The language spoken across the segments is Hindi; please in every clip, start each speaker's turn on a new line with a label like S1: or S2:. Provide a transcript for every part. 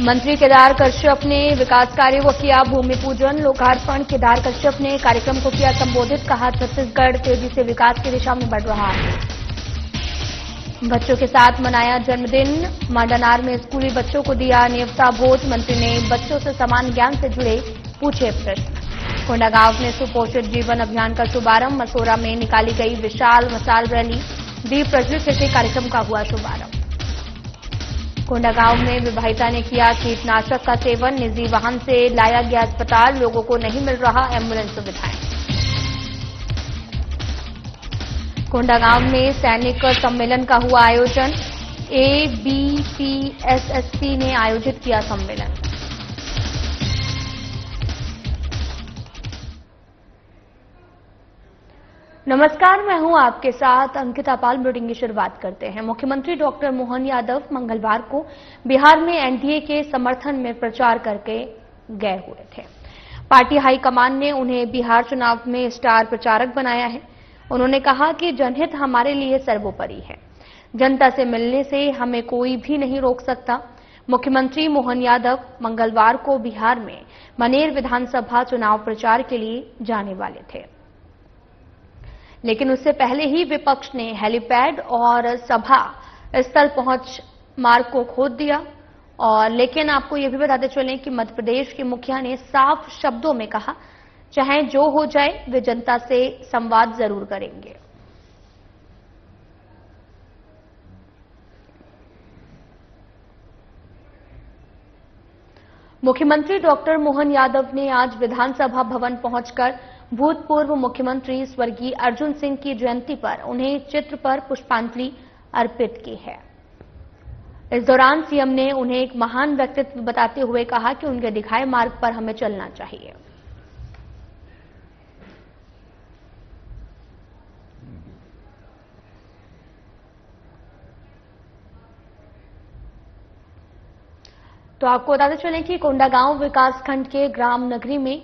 S1: मंत्री केदार कश्यप ने विकास कार्यों को किया भूमि पूजन लोकार्पण। केदार कश्यप ने कार्यक्रम को किया संबोधित, कहा छत्तीसगढ़ तेजी से विकास की दिशा में बढ़ रहा है। बच्चों के साथ मनाया जन्मदिन। मांडानार में स्कूली बच्चों को दिया नेवता भोज। मंत्री ने बच्चों से समान ज्ञान से जुड़े पूछे प्रश्न। कोंडागांव में सुपोषित जीवन अभियान का शुभारंभ। मसोरा में निकाली गई विशाल मशाल रैली। दीप प्रज्वलित से कार्यक्रम का हुआ शुभारंभ। कोंडागांव में विवाहिता ने किया कीटनाशक का सेवन। निजी वाहन से लाया गया अस्पताल। लोगों को नहीं मिल रहा एम्बुलेंस सुविधाएं। कोंडागांव में सैनिक सम्मेलन का हुआ आयोजन। एबीपीएसएसपी ने आयोजित किया सम्मेलन। नमस्कार, मैं हूं आपके साथ अंकिता पाल। बुलेटिन की शुरुआत करते हैं। मुख्यमंत्री डॉक्टर मोहन यादव मंगलवार को बिहार में एनडीए के समर्थन में प्रचार करके गए हुए थे। पार्टी हाईकमान ने उन्हें बिहार चुनाव में स्टार प्रचारक बनाया है। उन्होंने कहा कि जनहित हमारे लिए सर्वोपरि है। जनता से मिलने से हमें कोई भी नहीं रोक सकता। मुख्यमंत्री मोहन यादव मंगलवार को बिहार में मनेर विधानसभा चुनाव प्रचार के लिए जाने वाले थे, लेकिन उससे पहले ही विपक्ष ने हेलीपैड और सभा स्थल पहुंच मार्ग को खोद दिया। और लेकिन आपको यह भी बताते चलें कि मध्य प्रदेश के मुखिया ने साफ शब्दों में कहा, चाहे जो हो जाए वे जनता से संवाद जरूर करेंगे। मुख्यमंत्री डॉक्टर मोहन यादव ने आज विधानसभा भवन पहुंचकर भूतपूर्व मुख्यमंत्री स्वर्गीय अर्जुन सिंह की जयंती पर उन्हें चित्र पर पुष्पांजलि अर्पित की है। इस दौरान सीएम ने उन्हें एक महान व्यक्तित्व बताते हुए कहा कि उनके दिखाए मार्ग पर हमें चलना चाहिए। तो आपको बताते चलें कि कोंडागांव विकासखंड के ग्राम नगरी में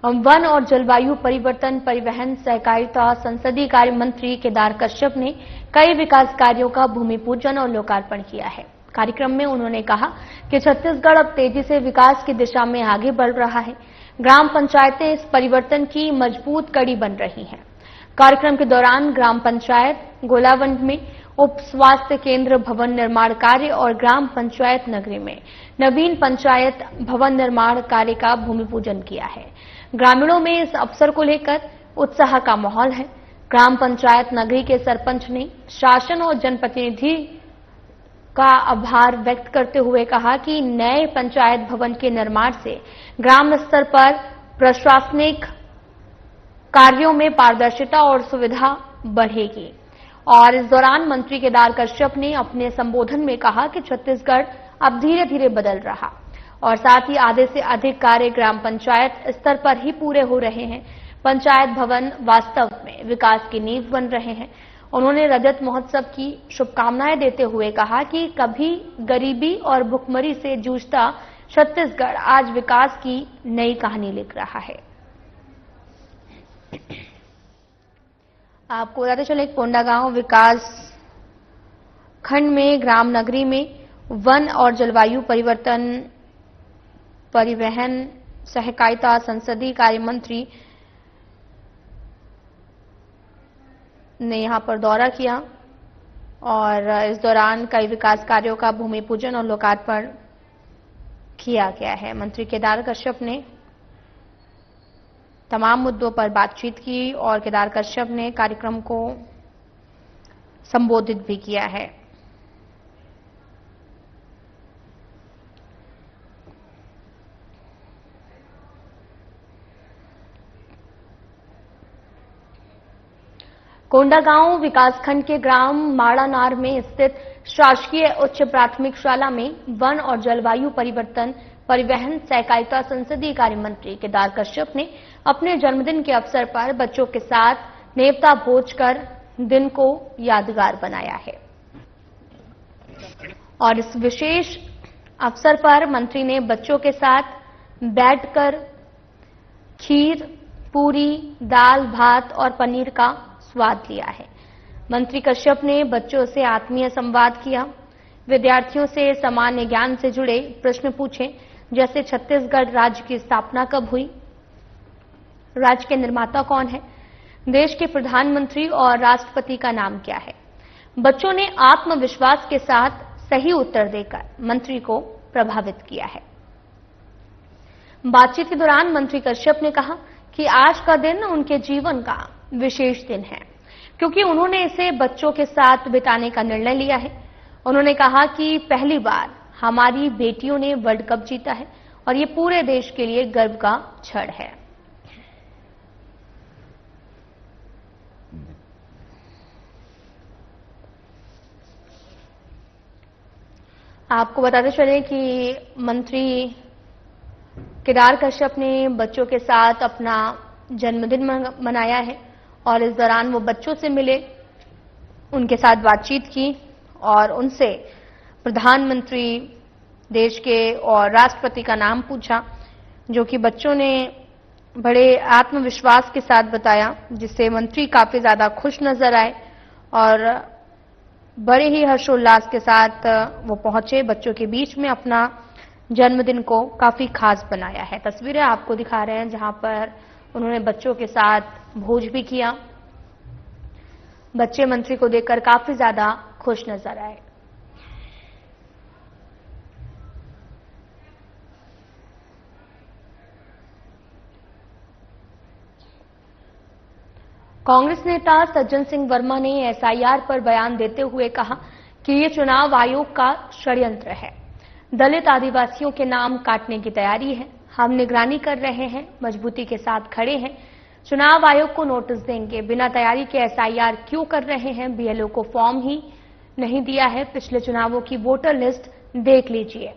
S1: वन और जलवायु परिवर्तन, परिवहन, सहकारिता, संसदीय कार्य मंत्री केदार कश्यप ने कई विकास कार्यों का भूमि पूजन और लोकार्पण किया है। कार्यक्रम में उन्होंने कहा कि छत्तीसगढ़ अब तेजी से विकास की दिशा में आगे बढ़ रहा है। ग्राम पंचायतें इस परिवर्तन की मजबूत कड़ी बन रही हैं। कार्यक्रम के दौरान ग्राम पंचायत गोलावंड में उप स्वास्थ्य केंद्र भवन निर्माण कार्य और ग्राम पंचायत नगरी में नवीन पंचायत भवन निर्माण कार्य का भूमि पूजन किया है। ग्रामीणों में इस अवसर को लेकर उत्साह का माहौल है। ग्राम पंचायत नगरी के सरपंच ने शासन और जनप्रतिनिधि का आभार व्यक्त करते हुए कहा कि नए पंचायत भवन के निर्माण से ग्राम स्तर पर प्रशासनिक कार्यों में पारदर्शिता और सुविधा बढ़ेगी। और इस दौरान मंत्री केदार कश्यप ने अपने संबोधन में कहा कि छत्तीसगढ़ अब धीरे धीरे बदल रहा और साथ ही आधे से अधिक कार्य ग्राम पंचायत स्तर पर ही पूरे हो रहे हैं। पंचायत भवन वास्तव में विकास की नींव बन रहे हैं। उन्होंने रजत महोत्सव की शुभकामनाएं देते हुए कहा कि कभी गरीबी और भुखमरी से जूझता छत्तीसगढ़ आज विकास की नई कहानी लिख रहा है। आपको बताते चले कोंडागांव विकास खंड में ग्राम नगरी में वन और जलवायु परिवर्तन, परिवहन, सहकारिता, संसदीय कार्य मंत्री ने यहां पर दौरा किया और इस दौरान कई विकास कार्यों का भूमि पूजन और लोकार्पण किया गया है। मंत्री केदार कश्यप ने तमाम मुद्दों पर बातचीत की और केदार कश्यप ने कार्यक्रम को संबोधित भी किया है। कोंडागांव विकासखंड के ग्राम माड़ानार में स्थित शासकीय उच्च प्राथमिक शाला में वन और जलवायु परिवर्तन, परिवहन, सहकारिता, संसदीय कार्य मंत्री केदार कश्यप ने अपने जन्मदिन के अवसर पर बच्चों के साथ नेवता भोज कर दिन को यादगार बनाया है। और इस विशेष अवसर पर मंत्री ने बच्चों के साथ बैठकर खीर, पूरी, दाल, भात और पनीर का स्वाद लिया है। मंत्री कश्यप ने बच्चों से आत्मीय संवाद किया। विद्यार्थियों से सामान्य ज्ञान से जुड़े प्रश्न पूछे, जैसे छत्तीसगढ़ राज्य की स्थापना कब हुई, राज्य के निर्माता कौन है, देश के प्रधानमंत्री और राष्ट्रपति का नाम क्या है। बच्चों ने आत्मविश्वास के साथ सही उत्तर देकर मंत्री को प्रभावित किया है। बातचीत के दौरान मंत्री कश्यप ने कहा कि आज का दिन उनके जीवन का विशेष दिन है, क्योंकि उन्होंने इसे बच्चों के साथ बिताने का निर्णय लिया है। उन्होंने कहा कि पहली बार हमारी बेटियों ने वर्ल्ड कप जीता है और ये पूरे देश के लिए गर्व का क्षण है। आपको बताते चले कि मंत्री केदार कश्यप ने बच्चों के साथ अपना जन्मदिन मनाया है और इस दौरान वो बच्चों से मिले, उनके साथ बातचीत की और उनसे प्रधानमंत्री देश के और राष्ट्रपति का नाम पूछा, जो कि बच्चों ने बड़े आत्मविश्वास के साथ बताया, जिससे मंत्री काफी ज्यादा खुश नजर आए और बड़े ही हर्षोल्लास के साथ वो पहुंचे बच्चों के बीच में। अपना जन्मदिन को काफी खास बनाया है। तस्वीरें आपको दिखा रहे हैं जहां पर उन्होंने बच्चों के साथ भोज भी किया। बच्चे मंत्री को देखकर काफी ज्यादा खुश नजर आए। कांग्रेस नेता सज्जन सिंह वर्मा ने एसआईआर पर बयान देते हुए कहा कि ये चुनाव आयोग का षड्यंत्र है। दलित आदिवासियों के नाम काटने की तैयारी है। हम निगरानी कर रहे हैं, मजबूती के साथ खड़े हैं। चुनाव आयोग को नोटिस देंगे। बिना तैयारी के एसआईआर क्यों कर रहे हैं? बीएलओ को फॉर्म ही नहीं दिया है। पिछले चुनावों की वोटर लिस्ट देख लीजिए।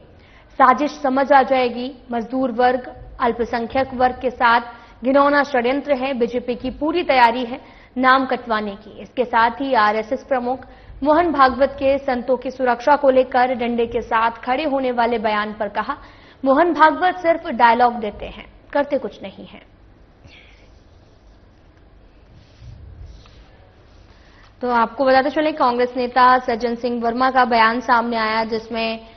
S1: साजिश समझ आ जाएगी। मजदूर वर्ग, अल्पसंख्यक वर्ग के साथ घिनौना षड्यंत्र है। बीजेपी की पूरी तैयारी है नाम कटवाने की। इसके साथ ही आरएसएस प्रमुख मोहन भागवत के संतों की सुरक्षा को लेकर डंडे के साथ खड़े होने वाले बयान पर कहा, मोहन भागवत सिर्फ डायलॉग देते हैं, करते कुछ नहीं है। तो आपको बताते चले कांग्रेस नेता सज्जन सिंह वर्मा का बयान सामने आया, जिसमें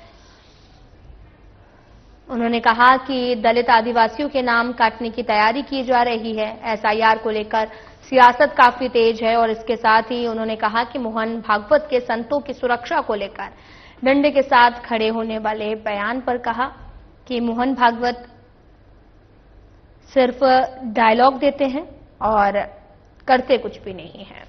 S1: उन्होंने कहा कि दलित आदिवासियों के नाम काटने की तैयारी की जा रही है। एसआईआर को लेकर सियासत काफी तेज है और इसके साथ ही उन्होंने कहा कि मोहन भागवत के संतों की सुरक्षा को लेकर डंडे के साथ खड़े होने वाले बयान पर कहा कि मोहन भागवत सिर्फ डायलॉग देते हैं और करते कुछ भी नहीं है।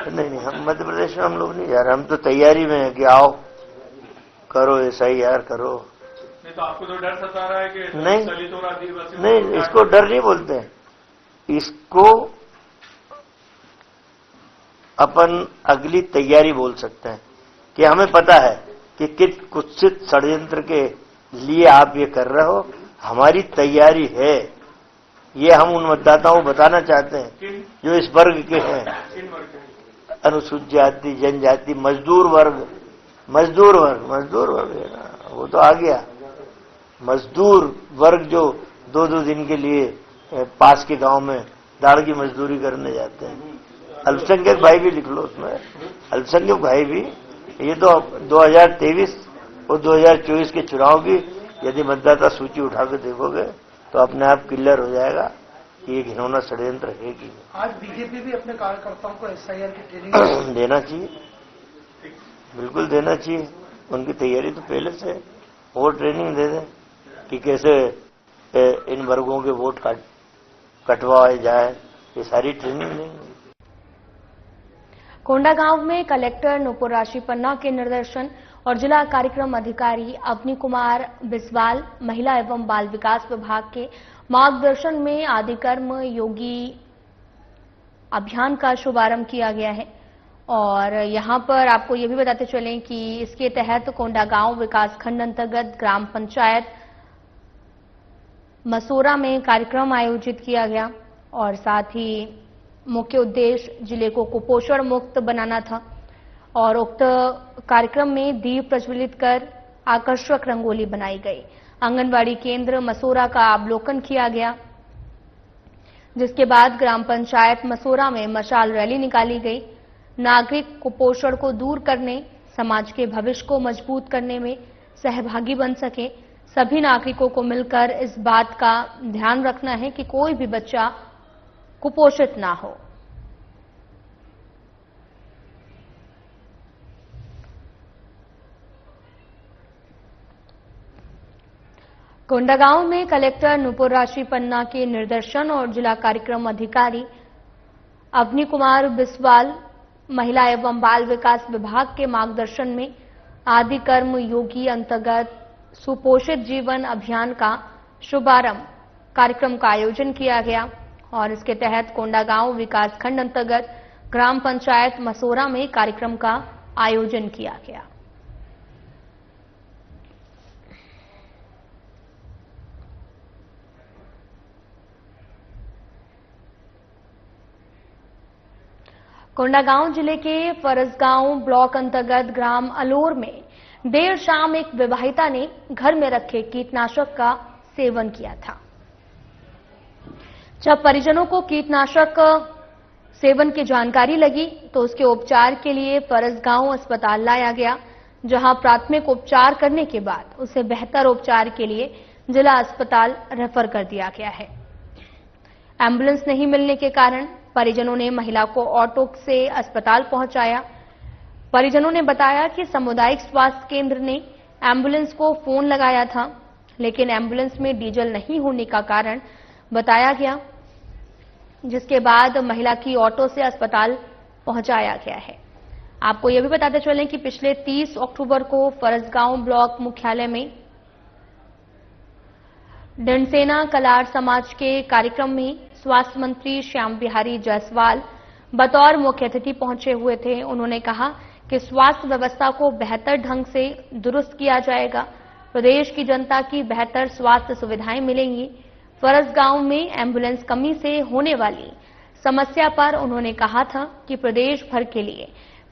S2: नहीं, हम मध्य प्रदेश में हम लोग नहीं जा रहे। हम तो तैयारी में है कि आओ करो एसआईआर करो।
S3: नहीं तो आपको तो डर सता रहा है कि
S2: नहीं, इसको डर नहीं बोलते हैं। इसको अपन अगली तैयारी बोल सकते हैं कि हमें पता है कि किस कुत्सित षड्यंत्र के लिए आप ये कर रहे हो। हमारी तैयारी है, ये हम उन मतदाताओं को बताना चाहते हैं जो इस वर्ग के हैं, अनुसूचित जाति, जनजाति, मजदूर वर्ग है ना, वो तो आ गया। मजदूर वर्ग जो 2-2 दिन के लिए पास के गांव में दाढ़ की मजदूरी करने जाते हैं। अल्पसंख्यक भाई भी लिख लो उसमें, अल्पसंख्यक भाई भी। ये तो 2023 और 2024 के चुनाव की यदि मतदाता सूची उठा के देखोगे तो अपने आप क्लियर हो जाएगा कि ये घिनौना षड्यंत्र है कि।
S4: आज बीजेपी भी अपने कार्यकर्ताओं को एसआईआर की ट्रेनिंग
S2: देना चाहिए, बिल्कुल देना चाहिए। उनकी तैयारी तो पहले से, और ट्रेनिंग दे दें कि कैसे इन वर्गों के वोट कटवाए जाए, ये सारी ट्रेनिंग देंगे।
S1: कोंडागांव में कलेक्टर नुपुर राशि पन्ना के निर्देशन और जिला कार्यक्रम अधिकारी अवनी कुमार बिस्वाल, महिला एवं बाल विकास विभाग के मार्गदर्शन में आदिकर्म योगी अभियान का शुभारंभ किया गया है। और यहां पर आपको ये भी बताते चलें कि इसके तहत कोंडागांव विकासखंड अंतर्गत ग्राम पंचायत मसोरा में कार्यक्रम आयोजित किया गया और साथ ही मुख्य उद्देश्य जिले को कुपोषण मुक्त बनाना था। और उक्त कार्यक्रम में दीप प्रज्वलित कर आकर्षक रंगोली बनाई गई। आंगनबाड़ी केंद्र मसोरा का अवलोकन किया गया। जिसके बाद ग्राम पंचायत मसोरा में मशाल रैली निकाली गई। नागरिक कुपोषण को दूर करने, समाज के भविष्य को मजबूत करने में सहभागी बन सके। सभी नागरिकों को मिलकर इस बात का ध्यान रखना है कि कोई भी बच्चा कुपोषित ना हो। कोंडागांव में कलेक्टर नुपुर राशि पन्ना के निर्देशन और जिला कार्यक्रम अधिकारी अवनी कुमार बिस्वाल, महिला एवं बाल विकास विभाग के मार्गदर्शन में आदि कर्म योगी अंतर्गत सुपोषित जीवन अभियान का शुभारंभ कार्यक्रम का आयोजन किया गया और इसके तहत कोंडागांव विकासखंड अंतर्गत ग्राम पंचायत मसोरा में कार्यक्रम का आयोजन किया गया। कोंडागांव जिले के फरसगांव ब्लॉक अंतर्गत ग्राम अलोर में देर शाम एक विवाहिता ने घर में रखे कीटनाशक का सेवन किया था। जब परिजनों को कीटनाशक सेवन की जानकारी लगी तो उसके उपचार के लिए फरसगांव अस्पताल लाया गया, जहां प्राथमिक उपचार करने के बाद उसे बेहतर उपचार के लिए जिला अस्पताल रेफर कर दिया गया है। एम्बुलेंस नहीं मिलने के कारण परिजनों ने महिला को ऑटो से अस्पताल पहुंचाया। परिजनों ने बताया कि सामुदायिक स्वास्थ्य केंद्र ने एम्बुलेंस को फोन लगाया था, लेकिन एम्बुलेंस में डीजल नहीं होने का कारण बताया गया, जिसके बाद महिला की ऑटो से अस्पताल पहुंचाया गया है। आपको यह भी बताते चलें कि पिछले 30 अक्टूबर को फरसगांव ब्लॉक मुख्यालय में दंडसेना कलार समाज के कार्यक्रम में स्वास्थ्य मंत्री श्याम बिहारी जायसवाल बतौर मुख्य अतिथि पहुंचे हुए थे। उन्होंने कहा कि स्वास्थ्य व्यवस्था को बेहतर ढंग से दुरुस्त किया जाएगा, प्रदेश की जनता की बेहतर स्वास्थ्य सुविधाएं मिलेंगी। फरसगांव में एम्बुलेंस कमी से होने वाली समस्या पर उन्होंने कहा था कि प्रदेश भर के लिए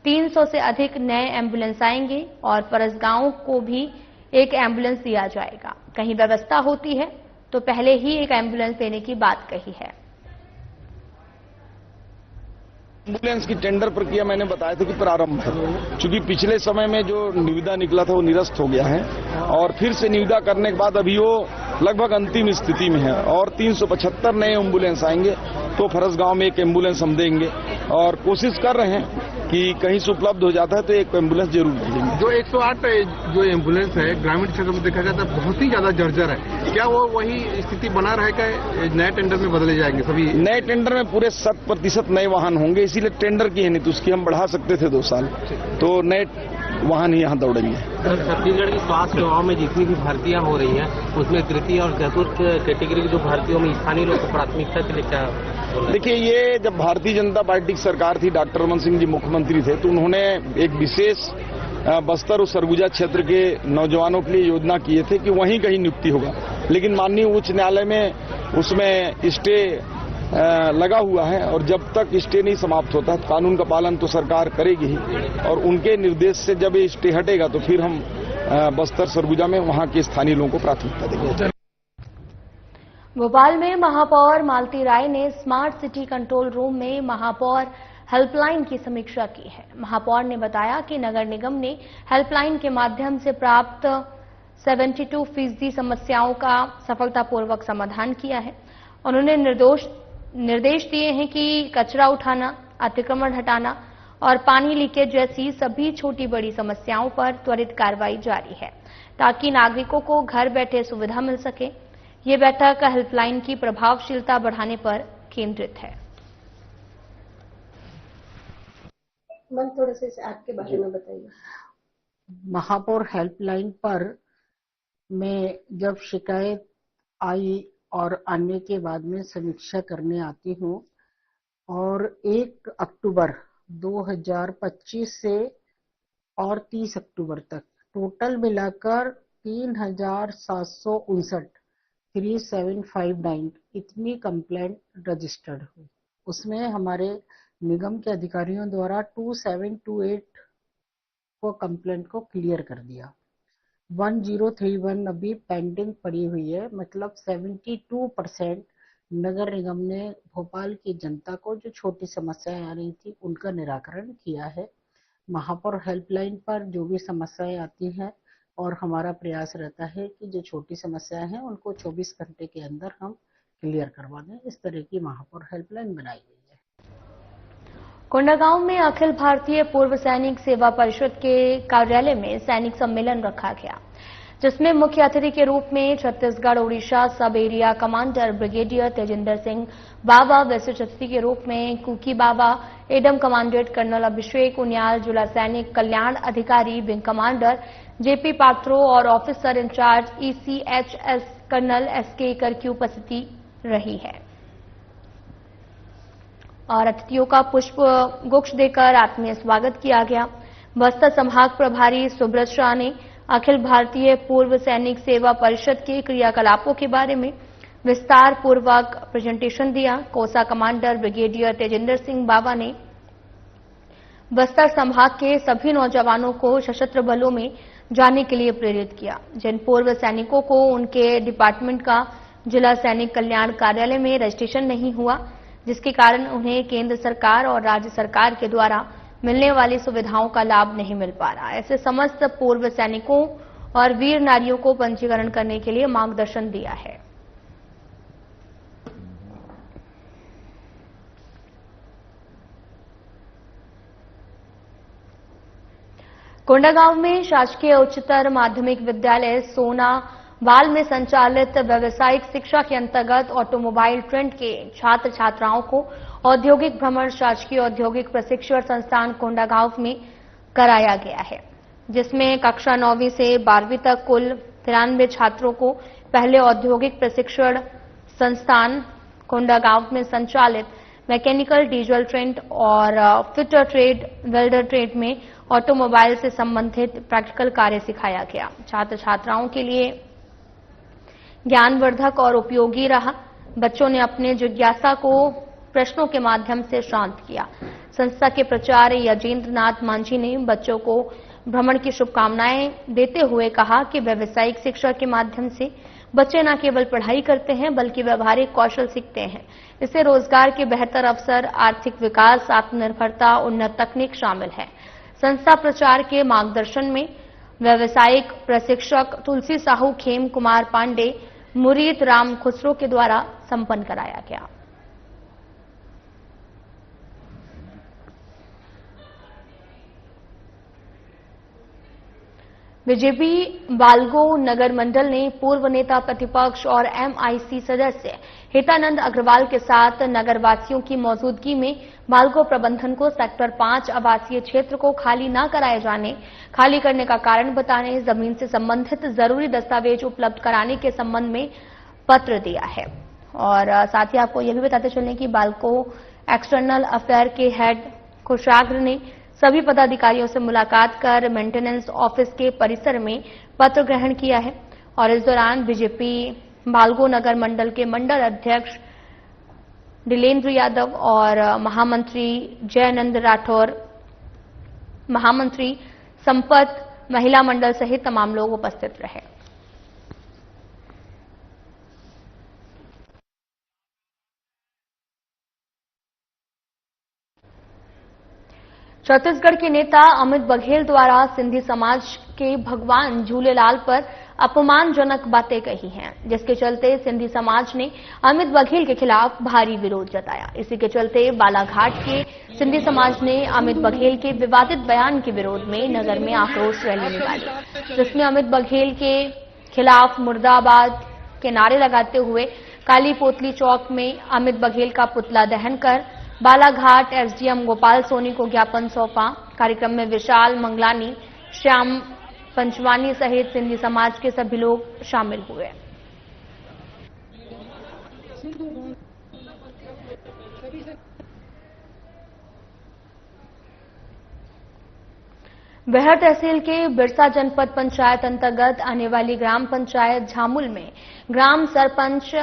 S1: 300 से अधिक नए एम्बुलेंस आएंगे और फरसगांव को भी एक एम्बुलेंस दिया जाएगा। कहीं व्यवस्था होती है तो पहले ही एक एम्बुलेंस देने की बात कही है।
S5: एम्बुलेंस की टेंडर प्रक्रिया मैंने बताया था कि प्रारंभ है, चूंकि पिछले समय में जो निविदा निकला था वो निरस्त हो गया है और फिर से निविदा करने के बाद अभी वो लगभग अंतिम स्थिति में है और 375 नए एम्बुलेंस आएंगे तो फरसगांव में एक एम्बुलेंस हम देंगे और कोशिश कर रहे हैं कि कहीं से उपलब्ध हो जाता है तो एक एम्बुलेंस जरूर भेजेंगे।
S6: जो 108 जो एम्बुलेंस है ग्रामीण क्षेत्र में देखा जाता है बहुत ही ज्यादा जर्जर है, क्या वो वही स्थिति बना रहेगा? नए टेंडर में बदले जाएंगे सभी? नए
S5: टेंडर में पूरे 100% नए वाहन होंगे, इसीलिए टेंडर की है, नहीं तो उसकी हम बढ़ा सकते थे 2 साल, तो नए वाहन ही यहाँ दौड़ेंगे।
S7: छत्तीसगढ़ की स्वास्थ्य सेवाओं में जितनी भी भर्तियां हो रही हैं उसमें तृतीय और चतुर्थ कैटेगरी की जो भर्तियों में स्थानीय लोग को प्राथमिकता के लिए क्या?
S5: देखिए, ये जब भारतीय जनता पार्टी की सरकार थी, डॉक्टर रमन सिंह जी मुख्यमंत्री थे, तो उन्होंने एक विशेष बस्तर और सरगुजा क्षेत्र के नौजवानों के लिए योजना किए थे कि वहीं कहीं नियुक्ति होगा, लेकिन माननीय उच्च न्यायालय में उसमें स्टे लगा हुआ है और जब तक स्टे नहीं समाप्त होता कानून का पालन तो सरकार करेगी ही और उनके निर्देश से जब ये स्टे हटेगा तो फिर हम बस्तर सरगुजा में वहां के स्थानीय लोगों को प्राथमिकता देंगे।
S1: भोपाल में महापौर मालती राय ने स्मार्ट सिटी कंट्रोल रूम में महापौर हेल्पलाइन की समीक्षा की है। महापौर ने बताया कि नगर निगम ने हेल्पलाइन के माध्यम से प्राप्त 72% समस्याओं का सफलतापूर्वक समाधान किया है। उन्होंने निर्देश दिए हैं कि कचरा उठाना, अतिक्रमण हटाना और पानी लीकेज जैसी सभी छोटी बड़ी समस्याओं पर त्वरित कार्रवाई जारी है ताकि नागरिकों को घर बैठे सुविधा मिल सके। ये बैठक हेल्पलाइन की प्रभावशीलता बढ़ाने पर केंद्रित है।
S8: मैम, थोड़ा सा इस ऐप के बारे में बताइए।
S9: महापौर हेल्पलाइन पर मैं जब शिकायत आई और आने के बाद में समीक्षा करने आती हूँ और 1 अक्टूबर 2025 से और 30 अक्टूबर तक टोटल मिलाकर 3759 इतनी कंप्लेंट रजिस्टर्ड हुई। उसमें हमारे निगम के अधिकारियों द्वारा 2728 को कंप्लेंट को क्लियर कर दिया। 1031 अभी पेंडिंग पड़ी हुई है, मतलब 72% नगर निगम ने भोपाल की जनता को जो छोटी समस्याएं आ रही थी उनका निराकरण किया है। महापौर हेल्पलाइन पर जो भी समस्याएं आती हैं और हमारा प्रयास रहता है कि जो छोटी समस्याएं हैं उनको 24 घंटे के अंदर हम क्लियर करवा दें। इस तरह की महापौर हेल्पलाइन बनाई गई है।
S1: कोंडागांव में अखिल भारतीय पूर्व सैनिक सेवा परिषद के कार्यालय में सैनिक सम्मेलन रखा गया, जिसमें मुख्य अतिथि के रूप में Chhattisgarh Odisha sub area commander brigadier Tejinder Singh Baba, विशिष्ट अतिथि के रूप में Kuki Baba, adm commandant colonel Abhishek Uniyal, जिला सैनिक कल्याण अधिकारी विंग कमांडर जेपी पात्रो और officer in charge ECHS colonel SK Kar की उपस्थिति रही है और अतिथियों का पुष्प गुच्छ देकर आत्मीय स्वागत किया गया। बस्तर संभाग प्रभारी सुब्रत शाह ने अखिल भारतीय पूर्व सैनिक सेवा परिषद के क्रियाकलापों के बारे में विस्तार पूर्वक प्रेजेंटेशन दिया। कोसा कमांडर ब्रिगेडियर तेजिंदर सिंह बाबा ने बस्तर संभाग के सभी नौजवानों को सशस्त्र बलों में जाने के लिए प्रेरित किया। जिन पूर्व सैनिकों को उनके डिपार्टमेंट का जिला सैनिक कल्याण कार्यालय में रजिस्ट्रेशन नहीं हुआ, जिसके कारण उन्हें केंद्र सरकार और राज्य सरकार के द्वारा मिलने वाली सुविधाओं का लाभ नहीं मिल पा रहा। ऐसे समस्त पूर्व सैनिकों और वीर नारियों को पंजीकरण करने के लिए मार्गदर्शन दिया है। कोंडागांव में शासकीय उच्चतर माध्यमिक विद्यालय सोनावाल में संचालित व्यावसायिक शिक्षा के अंतर्गत ऑटोमोबाइल ट्रेंड के छात्र छात्राओं को औद्योगिक भ्रमण शासकीय औद्योगिक प्रशिक्षण संस्थान कोंडागांव में कराया गया है, जिसमें कक्षा 9वीं से 12वीं तक कुल 93 छात्रों को पहले औद्योगिक प्रशिक्षण संस्थान कोंडागांव में संचालित मैकेनिकल डीजल ट्रेड और फिटर ट्रेड वेल्डर ट्रेड में ऑटोमोबाइल से संबंधित प्रैक्टिकल कार्य सिखाया गया। छात्र छात्राओं के लिए ज्ञानवर्धक और उपयोगी रहा। बच्चों ने अपने जिज्ञासा को प्रश्नों के माध्यम से शांत किया। संस्था के प्राचार्य यजेंद्र नाथ मांझी ने बच्चों को भ्रमण की शुभकामनाएं देते हुए कहा कि व्यावसायिक शिक्षा के माध्यम से बच्चे न केवल पढ़ाई करते हैं बल्कि व्यावहारिक कौशल सीखते हैं। इससे रोजगार के बेहतर अवसर, आर्थिक विकास, आत्मनिर्भरता, उन्नत तकनीक शामिल है। संस्था प्रचार के मार्गदर्शन में व्यावसायिक प्रशिक्षक तुलसी साहू, खेम कुमार पांडे, मुरीद राम खुसरो के द्वारा संपन्न कराया गया। बीजेपी बालगो नगर मंडल ने पूर्व नेता प्रतिपक्ष और MIC सदस्य हितानंद अग्रवाल के साथ नगरवासियों की मौजूदगी में बालगो प्रबंधन को सेक्टर 5 आवासीय क्षेत्र को खाली न कराए जाने, खाली करने का कारण बताने, जमीन से संबंधित जरूरी दस्तावेज उपलब्ध कराने के संबंध में पत्र दिया है। और साथ ही आपको यह भी बताते चलें कि बालगो एक्सटर्नल अफेयर के हेड कुशाग्र ने सभी पदाधिकारियों से मुलाकात कर मेंटेनेंस ऑफिस के परिसर में पत्र ग्रहण किया है। और इस दौरान बीजेपी बालगो नगर मंडल के मंडल अध्यक्ष दिलेंद्र यादव और महामंत्री जयनंद राठौर, महामंत्री संपत, महिला मंडल सहित तमाम लोग उपस्थित रहे। छत्तीसगढ़ के नेता अमित बघेल द्वारा सिंधी समाज के भगवान झूलेलाल पर अपमानजनक बातें कही हैं, जिसके चलते सिंधी समाज ने अमित बघेल के खिलाफ भारी विरोध जताया। इसी के चलते बालाघाट के सिंधी समाज ने अमित बघेल के विवादित बयान के विरोध में नगर में आक्रोश रैली निकाली, जिसमें अमित बघेल के खिलाफ मुर्दाबाद के नारे लगाते हुए काली पोतली चौक में अमित बघेल का पुतला दहन कर बालाघाट SDM गोपाल सोनी को ज्ञापन सौंपा। कार्यक्रम में विशाल मंगलानी, श्याम पंचवानी सहित सिंधी समाज के सभी लोग शामिल हुए। बेहर तहसील के बिरसा जनपद पंचायत अंतर्गत आने वाली ग्राम पंचायत झामुल में ग्राम सरपंच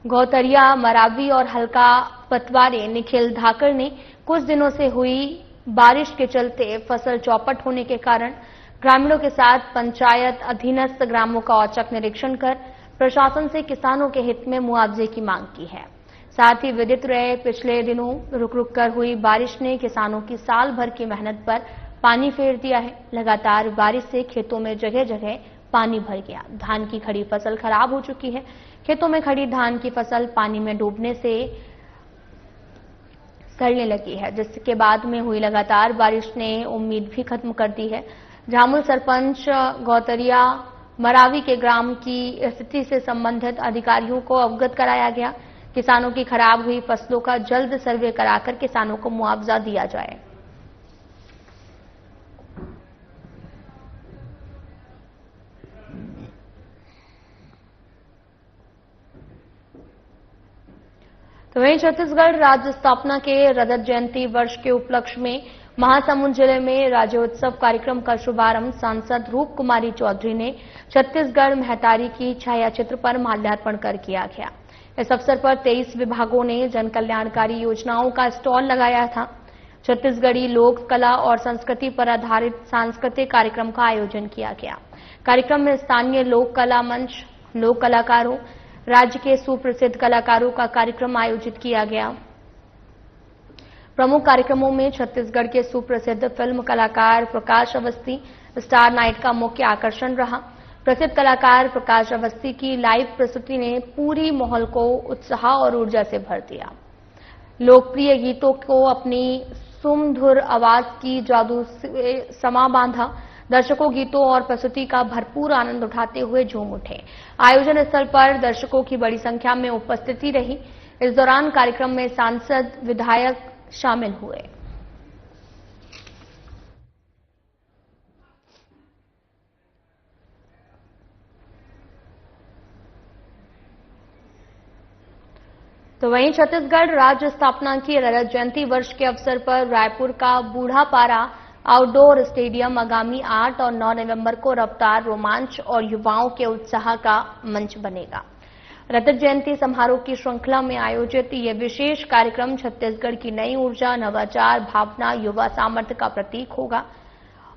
S1: गौतरिया मरावी और हल्का पटवारी निखिल धाकर ने कुछ दिनों से हुई बारिश के चलते फसल चौपट होने के कारण ग्रामीणों के साथ पंचायत अधीनस्थ ग्रामों का औचक निरीक्षण कर प्रशासन से किसानों के हित में मुआवजे की मांग की है। साथ ही विदित रहे पिछले दिनों रुक रुक कर हुई बारिश ने किसानों की साल भर की मेहनत पर पानी फेर दिया है। लगातार बारिश से खेतों में जगह जगह पानी भर गया। धान की खड़ी फसल खराब हो चुकी है। खेतों में खड़ी धान की फसल पानी में डूबने से सड़ने लगी है, जिसके बाद में हुई लगातार बारिश ने उम्मीद भी खत्म कर दी है। झामुल सरपंच गौतरिया मरावी के ग्राम की स्थिति से संबंधित अधिकारियों को अवगत कराया गया। किसानों की खराब हुई फसलों का जल्द सर्वे कराकर किसानों को मुआवजा दिया जाए। तो वहीं छत्तीसगढ़ राज्य स्थापना के रजत जयंती वर्ष के उपलक्ष्य में महासमुंद जिले में राज्योत्सव कार्यक्रम का शुभारंभ सांसद रूप कुमारी चौधरी ने छत्तीसगढ़ महतारी की छाया चित्र पर माल्यार्पण कर किया गया। इस अवसर पर 23 विभागों ने जन कल्याणकारी योजनाओं का स्टॉल लगाया था। छत्तीसगढ़ी लोक कला और संस्कृति पर आधारित सांस्कृतिक कार्यक्रम का आयोजन किया गया। कार्यक्रम में स्थानीय लोक कला मंच, लोक कलाकारों, राज्य के सुप्रसिद्ध कलाकारों का कार्यक्रम आयोजित किया गया। प्रमुख कार्यक्रमों में छत्तीसगढ़ के सुप्रसिद्ध फिल्म कलाकार प्रकाश अवस्थी स्टार नाइट का मुख्य आकर्षण रहा। प्रसिद्ध कलाकार प्रकाश अवस्थी की लाइव प्रस्तुति ने पूरी माहौल को उत्साह और ऊर्जा से भर दिया। लोकप्रिय गीतों को अपनी सुमधुर आवाज की जादू से समा बांधा। दर्शकों गीतों और प्रस्तुति का भरपूर आनंद उठाते हुए झूम उठे। आयोजन स्थल पर दर्शकों की बड़ी संख्या में उपस्थिति रही। इस दौरान कार्यक्रम में सांसद, विधायक शामिल हुए। तो वहीं छत्तीसगढ़ राज्य स्थापना की रजत जयंती वर्ष के अवसर पर रायपुर का बूढ़ापारा आउटडोर स्टेडियम आगामी 8 और 9 नवंबर को रफ्तार, रोमांच और युवाओं के उत्साह का मंच बनेगा। रजत जयंती समारोह की श्रृंखला में आयोजित यह विशेष कार्यक्रम छत्तीसगढ़ की नई ऊर्जा, नवाचार, भावना, युवा सामर्थ्य का प्रतीक होगा।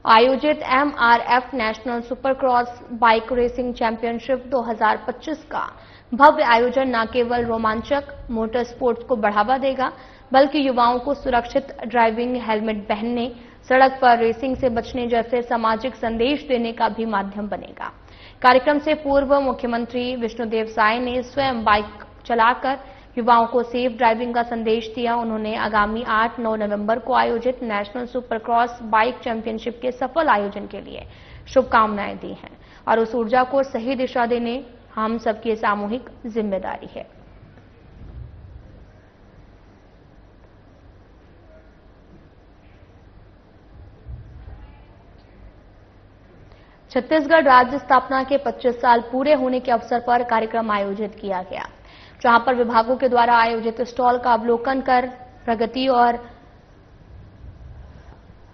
S1: आयोजित MRF national supercross bike racing championship 2025 का भव्य आयोजन न केवल रोमांचक मोटर स्पोर्ट्स को बढ़ावा देगा, बल्कि युवाओं को सुरक्षित ड्राइविंग, हेलमेट पहनने, सड़क पर रेसिंग से बचने जैसे सामाजिक संदेश देने का भी माध्यम बनेगा। कार्यक्रम से पूर्व मुख्यमंत्री विष्णुदेव साय ने स्वयं बाइक चलाकर युवाओं को सेफ ड्राइविंग का संदेश दिया। उन्होंने आगामी 8-9 नवंबर को आयोजित नेशनल सुपरक्रॉस बाइक चैंपियनशिप के सफल आयोजन के लिए शुभकामनाएं दी हैं और उस ऊर्जा को सही दिशा देने हम सबकी सामूहिक जिम्मेदारी है। छत्तीसगढ़ राज्य स्थापना के 25 साल पूरे होने के अवसर पर कार्यक्रम आयोजित किया गया, जहां पर विभागों के द्वारा आयोजित स्टॉल का अवलोकन कर प्रगति और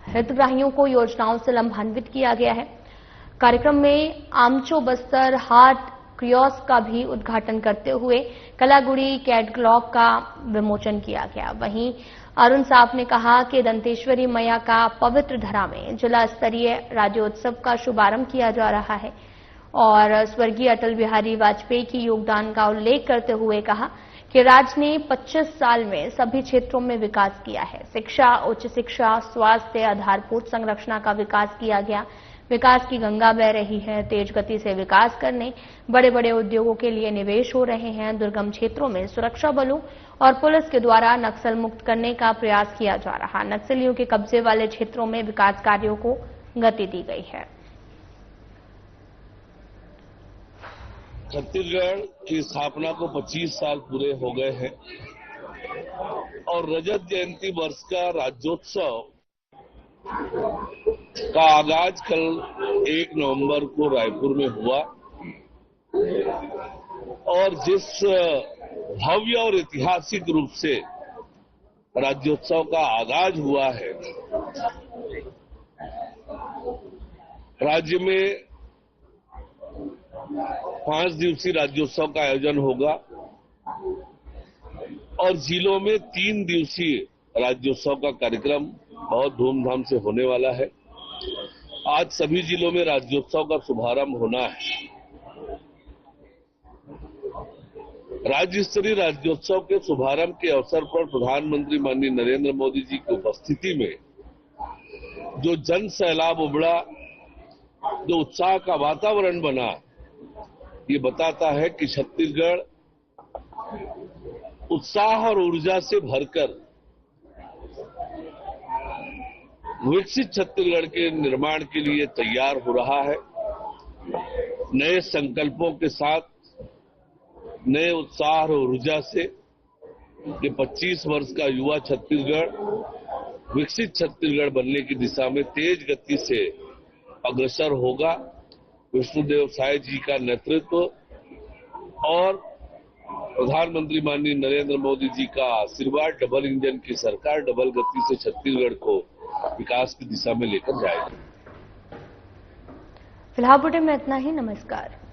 S1: हितग्राहियों को योजनाओं से लाभान्वित किया गया है। कार्यक्रम में आमचो बस्तर हाट कियोस्क का भी उद्घाटन करते हुए कलागुड़ी कैटलॉग का विमोचन किया गया। वहीं अरुण साफ ने कहा कि दंतेश्वरी मैया का पवित्र धरा में जिला स्तरीय राज्योत्सव का शुभारंभ किया जा रहा है और स्वर्गीय अटल बिहारी वाजपेयी की योगदान का उल्लेख करते हुए कहा कि राज्य ने 25 साल में सभी क्षेत्रों में विकास किया है। शिक्षा, उच्च शिक्षा, स्वास्थ्य, आधारभूत संरचना का विकास किया गया। विकास की गंगा बह रही है। तेज गति से विकास करने, बड़े बड़े उद्योगों के लिए निवेश हो रहे हैं। दुर्गम क्षेत्रों में सुरक्षा बलों और पुलिस के द्वारा नक्सल मुक्त करने का प्रयास किया जा रहा। नक्सलियों के कब्जे वाले क्षेत्रों में विकास कार्यों को गति दी गई है।
S10: छत्तीसगढ़ की स्थापना को 25 साल पूरे हो गए हैं और रजत जयंती वर्ष का राज्योत्सव का आगाज कल 1 नवंबर को रायपुर में हुआ और जिस भव्य और ऐतिहासिक रूप से राज्योत्सव का आगाज हुआ है, राज्य में 5 दिवसीय राज्योत्सव का आयोजन होगा और जिलों में 3 दिवसीय राज्योत्सव का कार्यक्रम बहुत धूमधाम से होने वाला है। आज सभी जिलों में राज्योत्सव का शुभारंभ होना है। राज्य स्तरीय राज्योत्सव के शुभारंभ के अवसर पर प्रधानमंत्री माननीय नरेंद्र मोदी जी की उपस्थिति में जो जन सैलाब उमड़ा, जो उत्साह का वातावरण बना, ये बताता है कि छत्तीसगढ़ उत्साह और ऊर्जा से भरकर विकसित छत्तीसगढ़ के निर्माण के लिए तैयार हो रहा है। नए संकल्पों के साथ, नए उत्साह और ऊर्जा से ये 25 वर्ष का युवा छत्तीसगढ़ विकसित छत्तीसगढ़ बनने की दिशा में तेज गति से अग्रसर होगा। विष्णुदेव साय जी का नेतृत्व और प्रधानमंत्री माननीय नरेंद्र मोदी जी का आशीर्वाद, डबल इंजन की सरकार डबल गति से छत्तीसगढ़ को विकास की दिशा में लेकर जाएगी।
S1: फिलहाल बुलेटिन में इतना ही। नमस्कार।